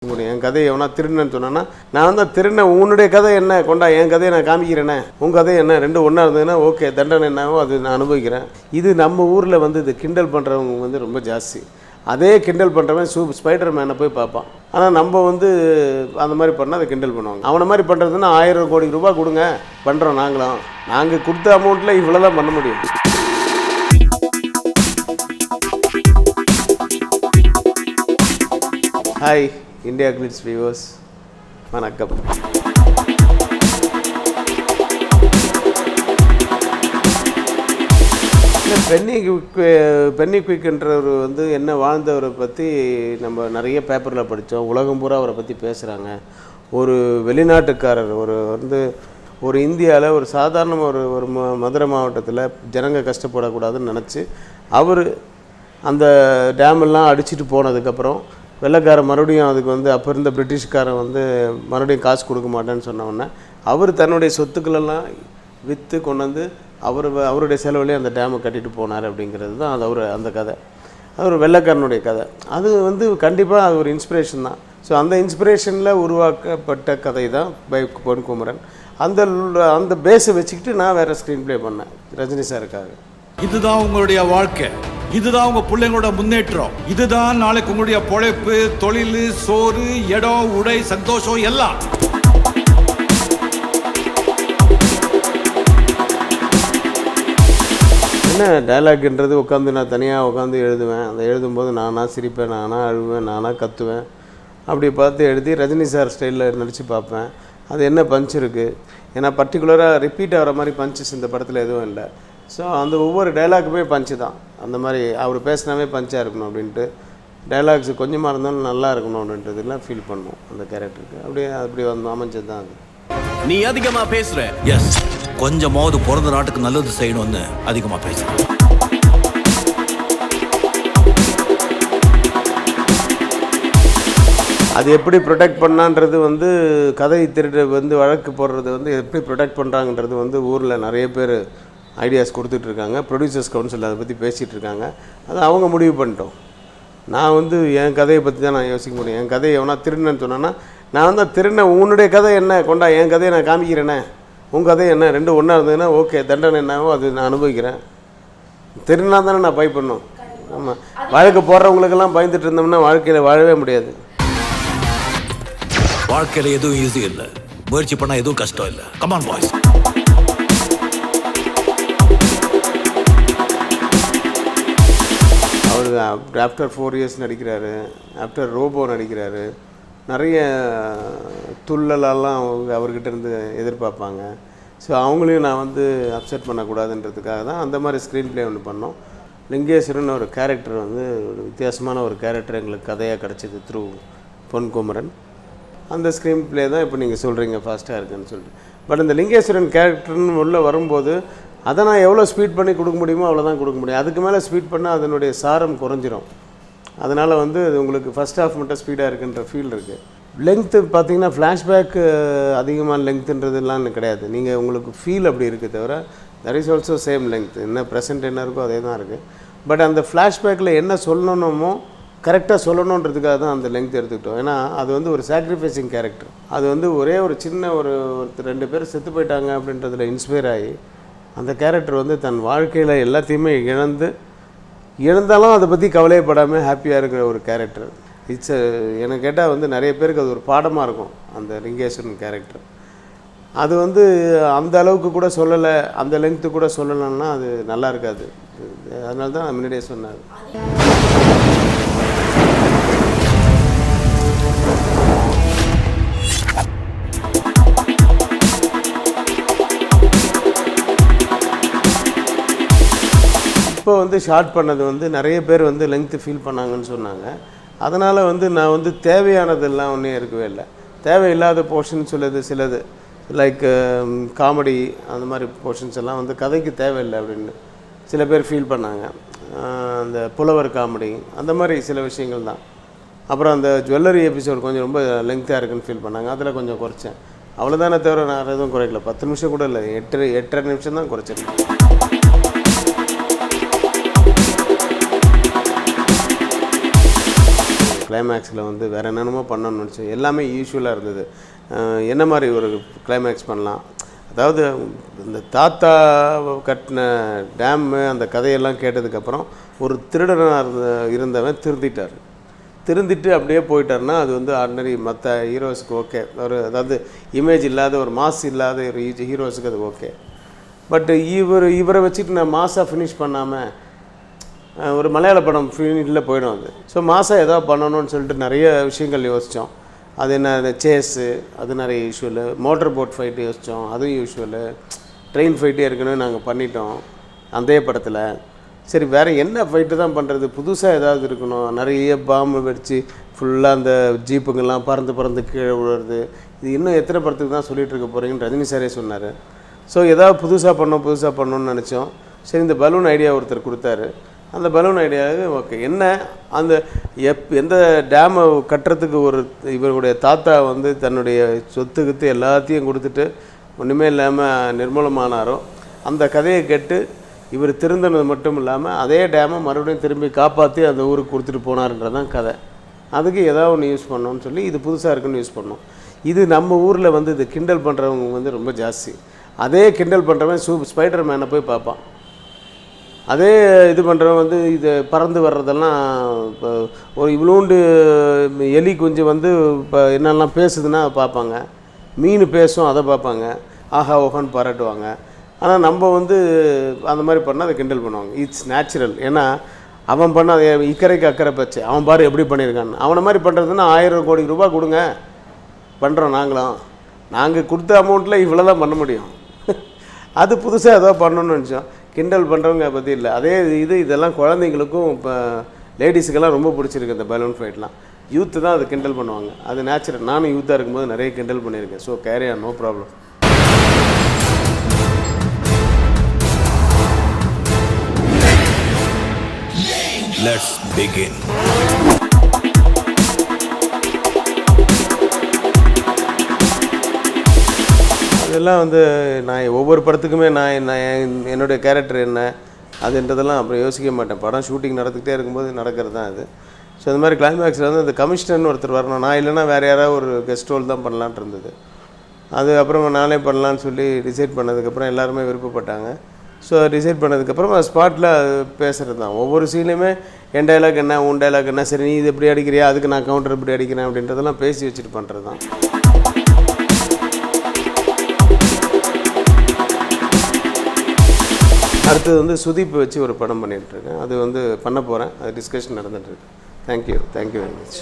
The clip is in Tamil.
என் கதையை எவனா திருடுன்னு சொன்னான்னா நான் தான் திருடினேன், உன்னுடைய கதை என்ன கொண்டா, என் கதையை நான் காமிக்கிறேனே, உன் கதை என்ன, ரெண்டு ஒன்றா இருந்ததுன்னா ஓகே, தண்டனை என்னவோ அது நான் அனுபவிக்கிறேன். இது நம்ம ஊரில் வந்து இது கிண்டல் பண்ணுறவங்க வந்து ரொம்ப ஜாஸ்தி. அதே கிண்டல் பண்ணுறவன் ஸ்பைடர் மேனை போய் பார்ப்பான். ஆனால் நம்ம வந்து அந்த மாதிரி பண்ணால் அதை கிண்டல் பண்ணுவாங்க. அவனை மாதிரி பண்ணுறதுன்னா 1000 கோடி ரூபாய் கொடுங்க, பண்ணுறோம் நாங்கள் கொடுத்த அமௌண்ட்டில் இவ்வளோ தான் பண்ண முடியும். ஹாய் இந்தியா கிளிட்ஸ் வியூவர்ஸ், வணக்கம். பென்னி குயிக்ன்றவர் வந்து என்ன வாழ்ந்தவரை பற்றி நம்ம நிறைய பேப்பரில் படித்தோம். உலகம் பூரா அவரை பற்றி பேசுகிறாங்க. ஒரு வெளிநாட்டுக்காரர், ஒரு இந்தியாவில் ஒரு சாதாரண ஒரு மதுரை மாவட்டத்தில் ஜனங்க கஷ்டப்படக்கூடாதுன்னு நினச்சி அவர் அந்த டேமெல்லாம் அடிச்சுட்டு போனதுக்கப்புறம் வெள்ளைக்காரன் மறுபடியும் அதுக்கு வந்து அப்போ இருந்த பிரிட்டிஷ்காரன் வந்து மறுபடியும் காசு கொடுக்க மாட்டேன்னு சொன்னோடனே அவர் தன்னுடைய சொத்துக்களெல்லாம் விற்று கொண்டு வந்து அவருடைய செலவுலேயே அந்த டேமை கட்டிட்டு போனார். அப்படிங்கிறது தான் அது அந்த கதை. அது ஒரு வெள்ளைக்காரனுடைய கதை. அது வந்து கண்டிப்பாக அது ஒரு இன்ஸ்பிரேஷன் தான். ஸோ அந்த இன்ஸ்பிரேஷனில் உருவாக்கப்பட்ட கதை தான் பை பொன் குமரன். அந்த பேஸை வச்சுக்கிட்டு நான் வேறு ஸ்க்ரீன் ப்ளே பண்ணேன் ரஜினி சாருக்காக. இதுதான் உங்களுடைய வாழ்க்கை, இதுதான் உங்க பிள்ளைங்களோட முன்னேற்றம், இதுதான் நாளைக்கு உங்களுடைய பொழைப்பு, தொழில், சோறு, இடம், உடை, சந்தோஷம் எல்லாம். என்ன டைலாக்ன்றது உட்காந்து நான் தனியாக உட்காந்து எழுதுவேன். அந்த எழுதும்போது நானாக சிரிப்பேன், நானாக அழுவேன், நானாக கத்துவேன். அப்படி பார்த்து எழுதி ரஜினி சார் ஸ்டைலில் நடித்து பார்ப்பேன். அது என்ன பஞ்ச் இருக்குது, ஏன்னா பர்டிகுலராக ரிப்பீட் ஆகிற மாதிரி பஞ்சஸ் இந்த படத்தில் எதுவும் இல்லை. ஸோ அந்த ஒவ்வொரு டைலாக்குமே பஞ்சு தான். அந்த மாதிரி அவர் பேசினாவே பஞ்சாக இருக்கணும் அப்படின்ட்டு, டைலாக்ஸ் கொஞ்சமாக இருந்தாலும் நல்லா இருக்கணும் அப்படின்றதுலாம் ஃபீல் பண்ணுவோம் அந்த கேரக்டருக்கு. அப்படி வந்து அமைஞ்சது தான் அது. நீ அதிகமாக பேசுகிற. எஸ், கொஞ்சமாவது பிறந்த நாட்டுக்கு நல்லது செய்யணும்னு அதிகமாக பேசுகிறேன். அது எப்படி ப்ரொடெக்ட் பண்ணான்றது வந்து கதை திருட்டு வந்து வழக்கு போடுறது வந்து எப்படி ப்ரொடெக்ட் பண்ணுறாங்கன்றது வந்து ஊரில் நிறைய பேர் ஐடியாஸ் கொடுத்துட்ருக்காங்க. ப்ரொடியூசர்ஸ் கவுன்சில் அதை பற்றி பேசிகிட்டு இருக்காங்க. அதை அவங்க முடிவு பண்ணிட்டோம். நான் வந்து என் கதையை பற்றி தான் நான் யோசிக்க முடியும். என் கதையை எவனா திருடுன்னு சொன்னான்னா நான் தான் திருடினேன், உன்னுடைய கதை என்ன கொண்டா, என் கதையை நான் காமிக்கிறேனே, உன் கதை என்ன, ரெண்டு ஒன்றா இருந்ததுன்னா ஓகே, தண்டனை என்னவோ அது நான் அனுபவிக்கிறேன். திருடினா தானே நான் பயப்படணும். ஆமாம், வழக்கு போடுறவங்களுக்கெல்லாம் பயந்துட்டு இருந்தோம்னா வாழ்க்கையில் வாழவே முடியாது. வாழ்க்கையில் எதுவும் ஈஸி இல்லை, முயற்சி பண்ணால் எதுவும் கஷ்டம் இல்லை. Come on boys. அவர் ஆஃப்டர் 4 இயர்ஸ் நடிக்கிறாரு, ஆஃப்டர் ரோபோ நடிக்கிறாரு. நிறைய துள்ளலெல்லாம் அவர்கிட்ட இருந்து எதிர்பார்ப்பாங்க. ஸோ அவங்களையும் நான் வந்து அப்செட் பண்ணக்கூடாதுன்றதுக்காக தான் அந்த மாதிரி ஸ்க்ரீன் ப்ளே ஒன்று பண்ணோம். லிங்கேஸ்வரன் ஒரு கேரக்டர் வந்து ஒரு வித்தியாசமான ஒரு கேரக்டர் எங்களுக்கு கதையாக கிடச்சிது த்ரூ பொன் குமரன். அந்த ஸ்க்ரீன் ப்ளே தான் இப்போ நீங்கள் சொல்கிறீங்க ஃபாஸ்ட்டாக இருக்குன்னு சொல்லிட்டு. பட் இந்த லிங்கேஸ்வரன் கேரக்டர்னு உள்ளே வரும்போது அதை நான் எவ்வளோ ஸ்பீட் பண்ணி கொடுக்க முடியுமோ அவ்வளோதான் கொடுக்க முடியும். அதுக்கு மேலே ஸ்பீட் பண்ணால் அதனுடைய சாரம் குறைஞ்சிரும். அதனால் வந்து அது உங்களுக்கு ஃபஸ்ட் ஹாஃப் மட்டும் ஸ்பீடாக இருக்குன்ற ஃபீல் இருக்குது. லெங்க்த்து பார்த்தீங்கன்னா ஃப்ளாஷ்பேக்கு அதிகமான லெங்க்த்துன்றதுலாம் கிடையாது. நீங்கள் உங்களுக்கு ஃபீல் அப்படி இருக்குது தவிர that is also same length. என்ன ப்ரெசென்ட் என்ன இருக்கோ அதே தான் இருக்குது. பட் அந்த ஃப்ளாஷ்பேக்கில் என்ன சொல்லணுமோ கரெக்டாக சொல்லணுன்றதுக்காக தான் அந்த லெங்க்த் எடுத்துக்கிட்டோம். ஏன்னா அது வந்து ஒரு சாக்ரிஃபைசிங் கேரக்டர். அது வந்து ஒரே ஒரு சின்ன ஒரு 2 பேர் செத்து போயிட்டாங்க அப்படின்றதுல இன்ஸ்பயர் ஆகி அந்த கேரக்டர் வந்து தன் வாழ்க்கையில் எல்லாத்தையுமே இழந்தாலும் அதை பற்றி கவலைப்படாமல் ஹாப்பியாக இருக்கிற ஒரு கேரக்டர். எனக்கு கேட்டால் வந்து நிறைய பேருக்கு அது ஒரு பாடமாக இருக்கும் அந்த லிங்கேஸ்வரன் கேரக்டர். அது வந்து அந்த அளவுக்கு கூட சொல்லலை, அந்த லெங்க்த்து கூட சொல்லலைன்னா அது நல்லா இருக்காது. அதனால தான் நான் முன்னாடியே சொன்னேன். இப்போ வந்து ஷார்ட் பண்ணது வந்து நிறைய பேர் வந்து லெங்க்த்து ஃபீல் பண்ணாங்கன்னு சொன்னாங்க. அதனால் வந்து நான் வந்து தேவையானதெல்லாம் ஒன்றும் இருக்கவே இல்லை. தேவையில்லாத போர்ஷன்ஸ் சிலது லைக் காமெடி அந்த மாதிரி போர்ஷன்ஸ் எல்லாம் வந்து கதைக்கு தேவையில்லை அப்படின்னு சில பேர் ஃபீல் பண்ணாங்க. அந்த புலவர் காமெடி அந்த மாதிரி சில விஷயங்கள் தான். அப்புறம் அந்த ஜுவல்லரி எபிசோட் கொஞ்சம் ரொம்ப லெங்க்த்தாக இருக்குன்னு ஃபீல் பண்ணாங்க. அதில் கொஞ்சம் குறைச்சேன். அவ்வளோதானே தவிர நான் எதுவும் குறைக்கல. 10 நிமிஷம் கூட இல்லை, 8.5 நிமிஷம் தான் குறைச்சிருக்கேன். கிளைமேக்ஸில் வந்து வேறு என்னென்னமோ பண்ணணும்னு நினச்சேன். எல்லாமே யூஸ்வலாக இருந்தது. என்ன மாதிரி ஒரு கிளைமேக்ஸ் பண்ணலாம், அதாவது இந்த தாத்தா கட்டின டேம்மு அந்த கதையெல்லாம் கேட்டதுக்கப்புறம் ஒரு திருடனாக இருந்தவன் திருந்திட்டு அப்படியே போயிட்டார்னா அது வந்து ஆர்டினரி மற்ற ஹீரோஸுக்கு ஓகே. அதாவது இமேஜ் இல்லாத ஒரு மாஸ் இல்லாத ஒரு ஹீரோஸுக்கு அது ஓகே. பட் இவரை வச்சுட்டு நான் மாஸாக ஃபினிஷ் பண்ணாமல் ஒரு மலையாள படம் ஃபினிஷில் போயிடும் அது. ஸோ மாஸாக ஏதாவது பண்ணணும்னு சொல்லிட்டு நிறைய விஷயங்கள் யோசித்தோம். அது என்ன சேஸு, அது நிறைய யூஸ்வலு. மோட்டர் போட் ஃபைட்டு யோசித்தோம், அதுவும் யூஸ்வலு. ட்ரெயின் ஃபைட்டு ஏற்கனவே நாங்கள் பண்ணிட்டோம் அந்த படத்தில். சரி வேறு என்ன ஃபைட்டு தான் பண்ணுறது, புதுசாக ஏதாவது இருக்கணும். நிறைய பாம்பு வெடித்து ஃபுல்லாக அந்த ஜீப்புங்கெல்லாம் பறந்து கீழே விழுறது. இது இன்னும் எத்தனை படத்துக்கு தான் சொல்லிகிட்டு இருக்க போகிறீங்கன்னு ரஜினி சாரே சொன்னார். ஸோ ஏதாவது புதுசாக பண்ணணும்னு நினச்சோம். சரி இந்த பலூன் ஐடியா ஒருத்தர் கொடுத்தாரு. அந்த பலூன் ஐடியாவுக்கு ஓகே என்ன அந்த எந்த டேமை கட்டுறதுக்கு இவருடைய தாத்தா வந்து தன்னுடைய சொத்துக்கித்து எல்லாத்தையும் கொடுத்துட்டு ஒன்றுமே இல்லாமல் நிர்மூலமானாரோ அந்த கதையை கேட்டு இவர் திருந்தினது மட்டும் இல்லாமல் அதே டேமை மறுபடியும் திரும்பி காப்பாற்றி அந்த ஊருக்கு கொடுத்துட்டு போனார்ன்றதான் கதை. அதுக்கு ஏதாவது ஒன்று யூஸ் பண்ணோன்னு சொல்லி இது புதுசாக இருக்குன்னு யூஸ் பண்ணோம். இது நம்ம ஊரில் வந்து இது கிண்டல் பண்ணுறவங்க வந்து ரொம்ப ஜாஸ்தி. அதே கிண்டல் பண்ணுறவன் ஸ்பைடர் மேனை போய் பார்ப்பான். அதே இது பண்ணுறவன் வந்து இது பறந்து வர்றதெல்லாம் இப்போ ஒரு இவ்வளோண்டு எலி குஞ்சு வந்து இப்போ என்னெல்லாம் பேசுதுன்னா அதை பார்ப்பாங்க. மீன் பேசும் அதை பார்ப்பாங்க, ஆஹா ஓஹான்னு பாராட்டுவாங்க. ஆனால் நம்ம வந்து அந்த மாதிரி பண்ணால் அதை கிண்டல் பண்ணுவாங்க. It's natural. ஏன்னா அவன் பண்ண அதை இக்கரைக்கு அக்கறை பச்சை, அவன் பாரு எப்படி பண்ணியிருக்கான்னு. அவனை மாதிரி பண்ணுறதுன்னா 1000 கோடி ரூபாய் கொடுங்க பண்ணுறோம் நாங்கள் கொடுத்த அமௌண்ட்டில் இவ்வளோ தான் பண்ண முடியும். அது புதுசாக ஏதோ பண்ணணும்னு நினச்சோம். கிண்டல் பண்ணுறவங்க பற்றி இல்லை. அதே இதெல்லாம் குழந்தைங்களுக்கும் இப்போ லேடிஸுக்கெல்லாம் ரொம்ப பிடிச்சிருக்கு இந்த பலூன் ஃபைட்லாம். யூத்து தான் அது கிண்டல் பண்ணுவாங்க, அது நேச்சுரல். நானும் யூத்தாக இருக்கும்போது நிறைய கிண்டல் பண்ணியிருக்கேன். So carry on, no problem. Let's begin. இதெல்லாம் வந்து நான் ஒவ்வொரு படத்துக்குமே நான் என்னுடைய கேரக்டர் என்ன அதுன்றதெல்லாம் அப்புறம் யோசிக்க மாட்டேன். படம் ஷூட்டிங் நடந்துக்கிட்டே இருக்கும்போது நடக்கிறது தான் அது. ஸோ இந்த மாதிரி கிளைமேக்ஸில் வந்து இந்த கமிஷனர்னு ஒருத்தர் வரணும். நான் இல்லைன்னா வேறு யாராவது ஒரு கெஸ்ட் ரோல் தான் பண்ணலான்ட்டு இருந்தது. அது அப்புறம் நானே பண்ணலான்னு சொல்லி டிசைட் பண்ணதுக்கப்புறம் எல்லாருமே விருப்பப்பட்டாங்க. ஸோ டிசைட் பண்ணதுக்கப்புறம் ஸ்பாட்டில் பேசுகிறது தான். ஒவ்வொரு சீன்லையுமே என் டைலாக் என்ன, உன் டைலாக் என்ன, சரி நீ இது எப்படி அடிக்கிறியா, அதுக்கு நான் கவுண்டர் இப்படி அடிக்கிறேன் அப்படின்றதெல்லாம் பேசி வச்சுட்டு பண்ணுறது தான். அடுத்தது வந்து சுதீப் வச்சு ஒரு படம் பண்ணிகிட்ருக்கேன். அது வந்து பண்ண போகிறேன். அது டிஸ்கஷன் நடந்துகிட்ருக்கு. Thank you very much.